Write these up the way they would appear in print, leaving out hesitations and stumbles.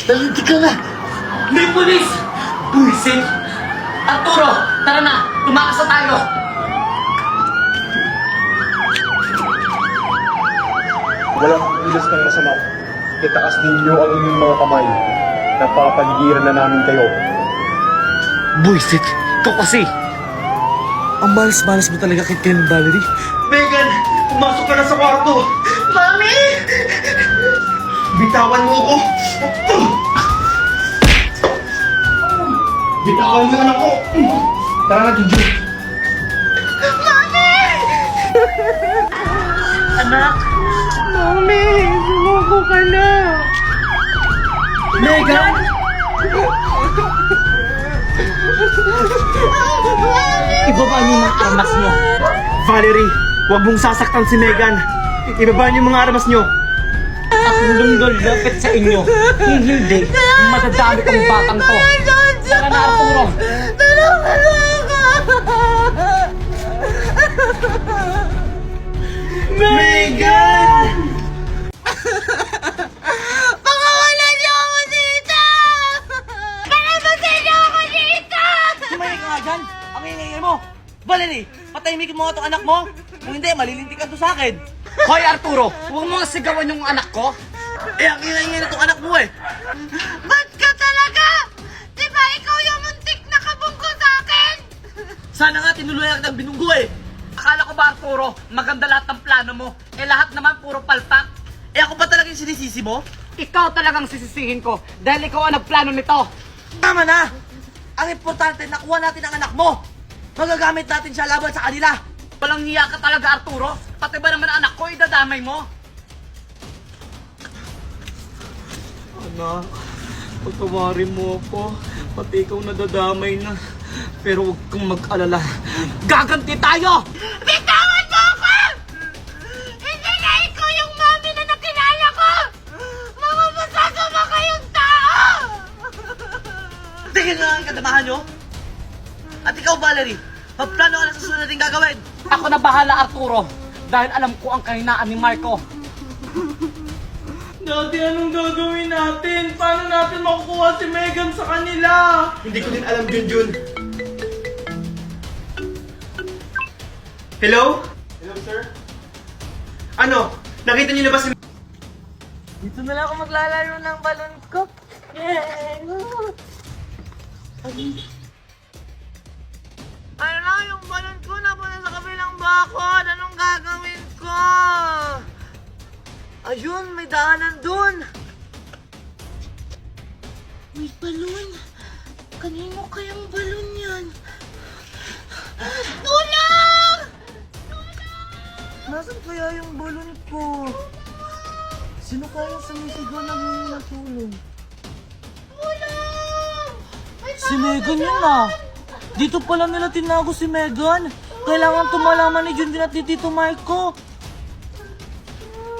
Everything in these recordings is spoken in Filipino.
Nalinti ka na! May pulis! Buwisit! Arturo, tara na! Tumakas na tayo! Walang ilos ng masama. Itaas ninyo ang inyong mga kamay. Napapaligiran na namin kayo. Buisit! Ikaw kasi! Ang malas-malas mo talaga kay Ken Valerie. Megan! Pumasok ka na sa kwarto! Mami! Bitawan mo ako! Bitawan mo anak ko! Tara na, Juju! Anak! Mami! Sumuko ka na! Megan! Ibaba niyo yung mga armas niyo. Valerie, huwag mong sasaktan si Megan. Ibaba niyo yung mga armas niyo. Akong lulupit sa inyo. Hindi. Madadami ang batang to. Tara na, Arturo. Megan! Pakawalan niyo ako dito! Palabasin niyo ako dito! Sumayin ka nga dyan. Ang ingay mo. Valerie, patahimikin mo nga itong anak mo. Kung hindi, malilintikan to sa akin. Hoy, Arturo, huwag mo nga sigawan yung anak ko. Eh, ang ingay na itong anak mo eh. Ba't ka talaga? Di ba ikaw yung muntik na kabungko sa akin? Sana nga tinuluyan ka ng binunggo eh. Akala ko ba, Arturo, maganda lahat ng plano mo? Eh, lahat naman puro palpak. Eh, ako ba talagang sinisisi mo? Ikaw talagang sisisihin ko dahil ikaw ang nagplano nito. Tama na! Ang importante, nakuha natin ang anak mo. Magagamit natin siya laban sa kanila. Walang hiya ka talaga, Arturo. Pati ba naman ang anak ko, idadamay mo? Anak, pagtawarin mo ako. Pati ikaw nadadamay na. Pero huwag kang mag-alala. Gaganti tayo! Bitawan mo ako! Hindi na ikaw yung mami na nakilala ko! Mga masasama kayong tao! Tingin na ang kadamahan nyo? At ikaw, Valerie, magplano ka na sa susunod natin gagawin. Ako na bahala, Arturo. Dahil alam ko ang kahinaan ni Marco. Dati, anong gagawin natin? Paano natin makukuha si Megan sa kanila? Hindi ko din alam, Junjun. Hello? Hello, sir? Ano? Nakita niyo na ba si... Dito na lang ako maglalaro ng balon ko. Ano na, yung balon ko napunta sa kabilang bakod. Anong gagawin ko? Ayun, may daanan dun. May balon. Kanino kayang balon yan? Tulong! Nasaan kaya yung balon ko? Sino kaya sumisigaw na humingi ng tulong? Tulong! Si Megan yun ah! Dito pala nila tinago si Megan! Kailangan tumalaman ni Junjun at ni Tito Marco!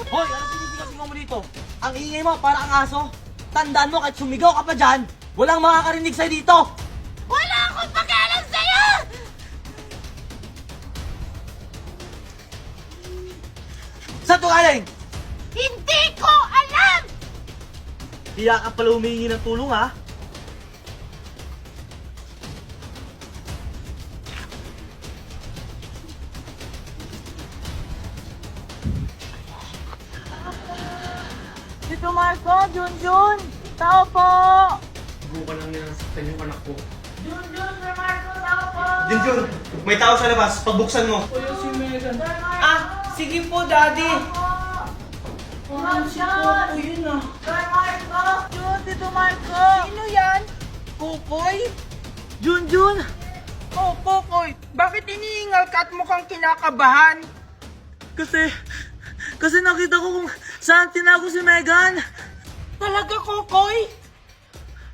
Hoy, ano sinisigaw mo dito? Ang ingay mo, para ang aso. Tandaan mo, kahit sumigaw ka pa dyan, walang makakarinig sa'yo dito! Wala akong pakialam sa'yo! Saan to galing? Hindi ko alam! Hiya ka pala humingi ng tulong ha? Tito Marco, Junjun! Tao po! Bukan lang nila nasaktan yung anak ko. Junjun, Sir Marco, tao po! Junjun, may tao sa labas. Pagbuksan mo. Kuya si Megan. Ah, sige po, Daddy. Si Coco yun ah. Sir Marco! Jun, Tito Marco! Sino yan? Kokoy? Junjun! Oh, Kokoy! Bakit iniingal ka at mukhang kinakabahan? Kasi nakita ko kung saan tinago si Megan. Talaga, Kokoy?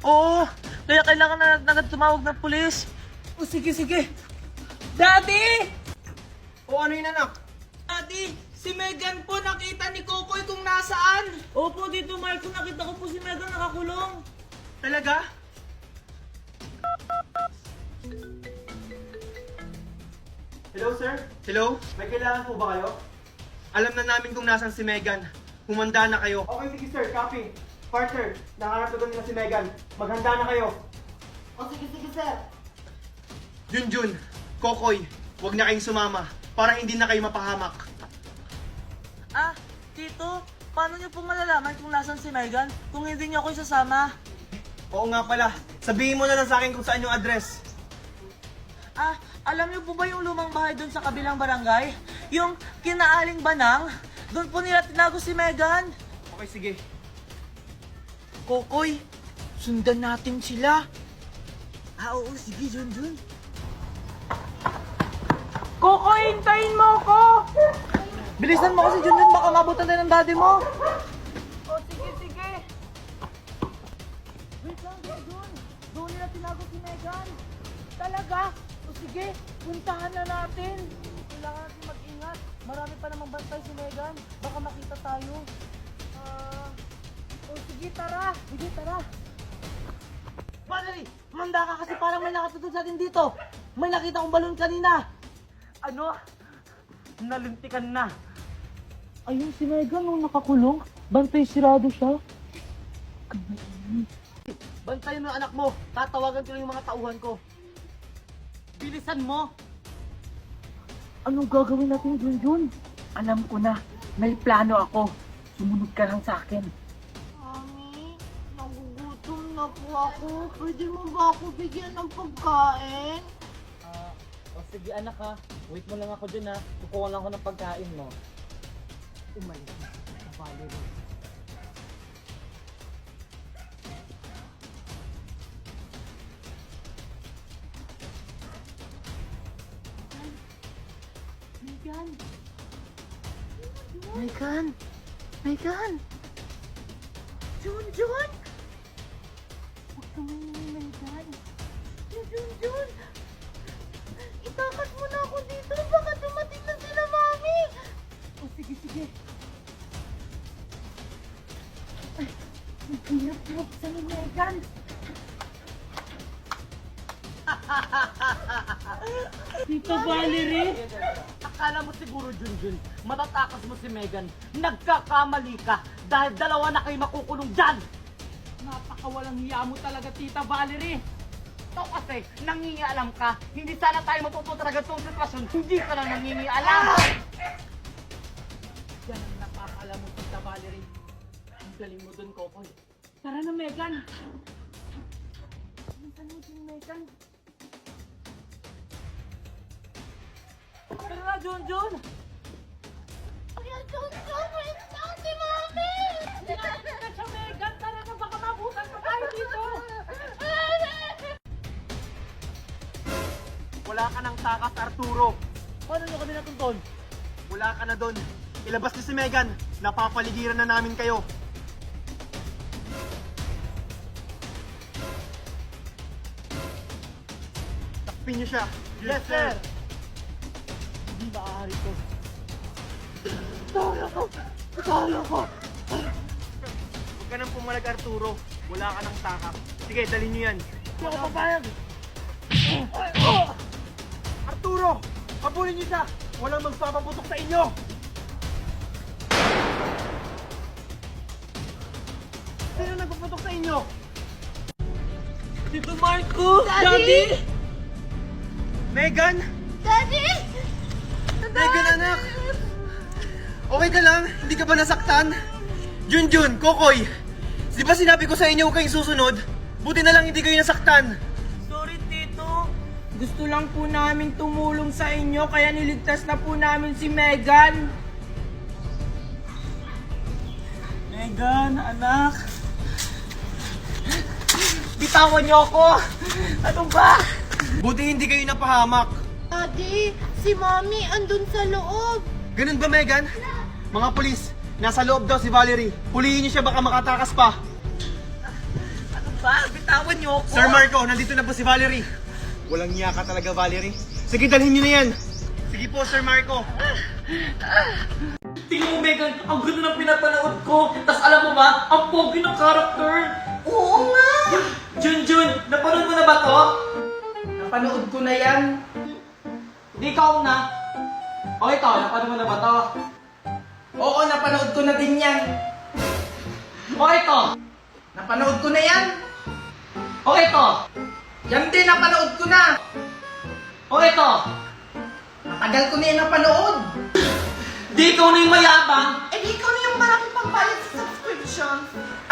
Oo, kaya kailangan na agad tumawag ng pulis. O sige. Daddy! O ano yun, anak? Daddy, si Megan po nakita ni Kokoy kung nasaan. Opo, dito Marco, nakita ko po si Megan nakakulong. Talaga? Hello, sir? Hello? May kailangan po ba kayo? Alam na namin kung nasan si Megan. Humanda na kayo. Okay, sige sir. Copy. Partner, nakaharap na doon nila si Megan. Maghanda na kayo. O sige, sir. Junjun, Kokoy, huwag na kayong sumama para hindi na kayo mapahamak. Ah, Tito, paano niyo po malalaman kung nasan si Megan kung hindi niyo ako isasama? Oo nga pala. Sabihin mo na lang sa akin kung saan yung address. Ah, alam niyo po ba yung lumang bahay doon sa kabilang barangay? Yung kinaaling banang? Doon po nila tinago si Megan. Okay, sige. Kokoy, sundan natin sila. Ah, oo, sige, Junjun. Kokoy, hintayin mo ako! Bilisan mo kasi, Junjun, baka mabutan tayo ng daddy mo. Oh, sige. Wait lang, Junjun. Doon nila tinago si Megan. Talaga? O sige, puntahan na natin. Kailangan natin mag-ingat. Marami pa namang bantay si Megan. Baka makita tayo. O sige, tara. Sige, tara. Valerie, manda ka kasi parang may nakatutog sa atin dito. May nakita kong balon kanina. Ano? Nalintikan na. Ayun si Megan nung nakakulong. Bantay sirado siya. Bantayan mo ang anak mo. Tatawagan ko lang yung mga tauhan ko. Bilisan mo. Anong gagawin natin, Junjun? Alam ko na. May plano ako. Sumunod ka lang sa akin. Mami, nagugutom na po ako. Pwede mo ba ako bigyan ng pagkain? O sige anak ha. Wait mo lang ako dyan ha. Kukuha lang ako ng pagkain mo. Umalis na. Valerie. Megan! Junjun! Huwag ka maingay, Megan. Junjun! Itakas mo na ako dito. Baka dumating na sila, Mami. O sige. Ay, hirap sa ni Megan. Tito Valerie! Akala mo siguro, Junjun, matatakas mo si Megan. Nagkakamali ka dahil dalawa na kayo makukulong dyan. Napakawalang hiya mo talaga, Tita Valerie. Ito kasi, nangingialam ka. Hindi sana tayo matututo talaga itong sitwasyon. Hindi ka na nangingialam. Yan ang napakaalam mo, Tita Valerie. Ang galing mo dun, Kokoy. Tara na, Megan. Minsan mo din, Megan. Tara na, Junjun! Kuya Junjun, wait lang si Mami! Sinabi ka siya, Megan! Tara na, baka mabutan pa tayo dito! Wala ka ng takas, Arturo. Paano nyo kami natuntun? Wala ka na doon. Ilabas niyo si Megan. Napapaligiran na namin kayo. Takpin niyo siya. Yes, sir! Hindi maaari to. Kaya ko! Huwag ka nang pumalag, Arturo. Wala ka ng takap. Sige, dalhin niyo yan. Hindi ako papayag! Arturo! Habulin niyo siya! Walang magpapaputok sa inyo! Sino nagpaputok sa inyo? Tito Marco! Daddy! Megan! Daddy! Megan, anak! Okay ka lang? Hindi ka ba nasaktan? Junjun, Kokoy! Di ba sinabi ko sa inyo huwag kayong susunod? Buti na lang hindi kayo nasaktan. Sorry, Tito. Gusto lang po namin tumulong sa inyo kaya niligtas na po namin si Megan. Megan, anak. Bitawan niyo ako. Ano ba? Buti hindi kayo napahamak. Daddy, si Mami andun sa loob. Ganun ba, Megan? Mga pulis, nasa loob daw si Valerie. Hulihin niyo siya baka makatakas pa. Ano ba? Bitawan niyo ako. Sir Marco, nandito na po si Valerie. Walang niya ka talaga, Valerie. Sige, dalhin niyo na yan. Sige po, Sir Marco. Tingnan mo, Megan, ang ganda ng pinapanood ko. Tapos alam mo ba, ang pogi ng character. Oo nga! Junjun, napanood mo na ba to? Napanood ko na yan. Di ikaw na. O ito, napanood mo na ba to? Oo, napanood ko na din yan. O ito. Napanood ko na yan. O ito. Yan din, napanood ko na. O ito. Matagal ko na yan napanood. Di ikaw na yung mayabang. Eh, di ikaw na yung marami pang bayad sa subscription.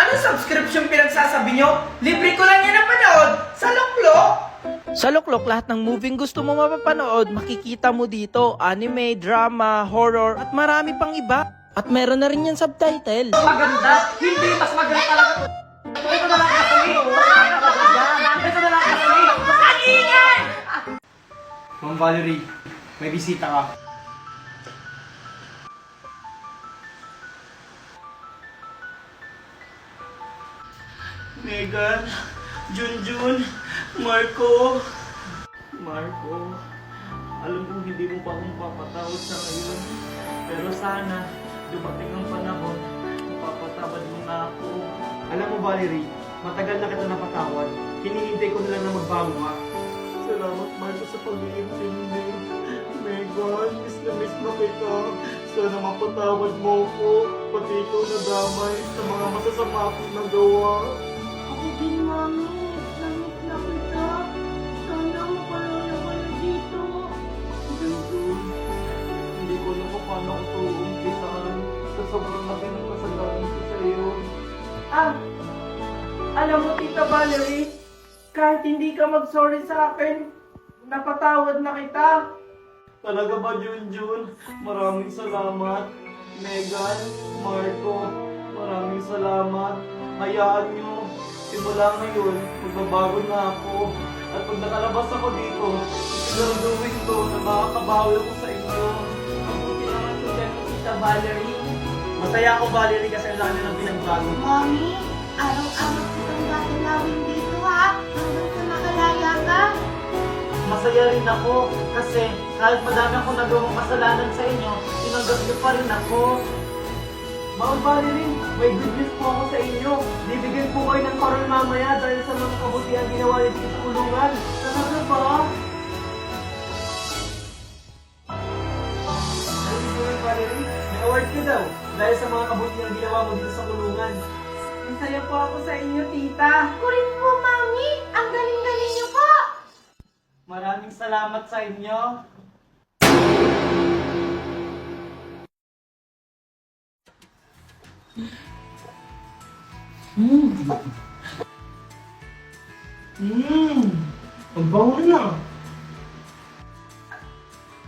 Anong subscription pinagsasabi nyo? Libre ko lang yan napanood. Sa Luklok. Sa Luklok, lahat ng moving gusto mo mapapanood, makikita mo dito. Anime, drama, horror, at marami pang iba. At meron na rin yan subtitle. Maganda. Hindi, mas maganda talaga. Ito na lang kasi. Ito na lang kasi. Kalingan! Ma'am Valerie, may bisita ka. Megan, Junjun, Marco. Marco, alam kong hindi mo pa akong papatawad sa ngayon. Pero sana, dumating ang panahon, mapapatawad mo na ako. Alam mo Valerie, matagal na kita napatawad. Hinihintay ko na lang na magbago ka. Salamat, Marco, sa pag-iintindi. Megan, miss na kita. Sana mapatawad mo ko. Pati ikaw na damay sa mga masasama akong nagawa. Ako din, Mami. Namit na kita. Sana mapalala ka na dito. Junjun, hindi ko alam kung paano ko ito umpisahan sa sobrang laki ng kasalanan ko sa iyo. Alam mo, Tita Valerie, kahit hindi ka mag-sorry sa akin, napatawad na kita. Talaga ba, Junjun? Maraming salamat. Megan, Marco, maraming salamat. Hayaan nyo, simula ngayon, magbabago na ako. At pag nakalabas ako dito, siguraduhin ko na makakabawi ako sa inyo. Mabuti naman ko dyan, Tita Valerie. Masaya ako Valerie kasi ang laki ng pinagbago. Mami, araw-araw kitang gagalawin dito ha. Hanggang sa makalaya ka. Masaya rin ako kasi kahit madami akong nagawang kasalanan sa inyo, tinanggap niyo pa rin ako. Ma'am Valerie, may good news po ako sa inyo. Bibigyan po kayo ng parol mamaya dahil sa mga kabutihan ginawa niyo dito sa kulungan. Talaga ba? Ano si Ma'am Valerie? May award ka daw dahil sa mga kabutihan ginawa mo dito sa kulungan. Masaya po ako sa inyo, Tita. Ako rin po, Mami. Ang galing-galing niyo po. Maraming salamat sa inyo. Ang bango na.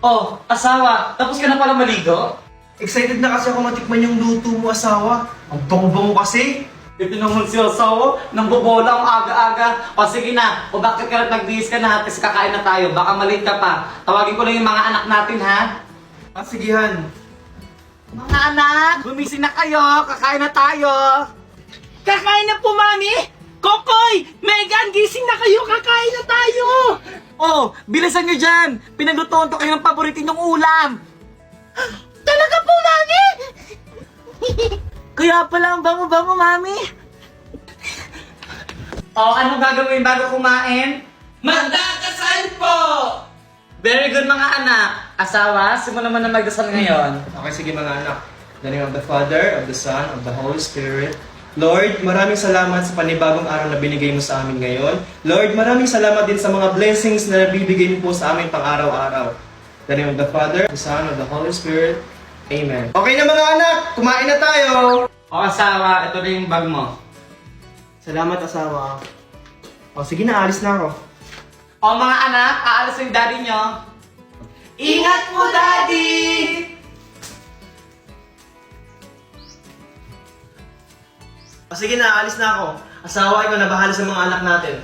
Oh, asawa, tapos ka na pala maligo? Excited na kasi ako matikman yung luto mo, asawa. Ang bango-bango kasi. Ito naman si asawa, nang bobola ang aga-aga. O sige na, o bakit ka na nagbihis ka na, kasi kakain na tayo, baka malate ka pa. Tawagin ko lang yung mga anak natin, ha? Ah, sige Han. Mga anak, gumising na kayo, kakain na tayo. Kakain na po, Mami! Kokoy! Megan, gising na kayo! Kakain na tayo! Oh, bilisan nyo dyan! Pinaglutoon to kayo ng paborito nyong ulam! Talaga po, Mami! Kaya pala ang bango-bango, Mami! Oh, anong gagawin bago kumain? Magdadasal po! Very good mga anak! Asawa, simulan naman na magdasal ngayon. Okay, sige mga anak. In the name of the Father, of the Son, of the Holy Spirit. Lord, maraming salamat sa panibagong araw na binigay mo sa amin ngayon. Lord, maraming salamat din sa mga blessings na nabibigay mo po sa amin pang araw-araw. In the name of the Father, the Son, of the Holy Spirit. Amen. Okay na mga anak, kumain na tayo! O asawa, ito na yung bag mo. Salamat asawa. O sige na, alis na ako. O mga anak, aalis yung daddy nyo. Ingat po, daddy! O sige na, alis na ako. Asawa, ikaw na bahala sa mga anak natin.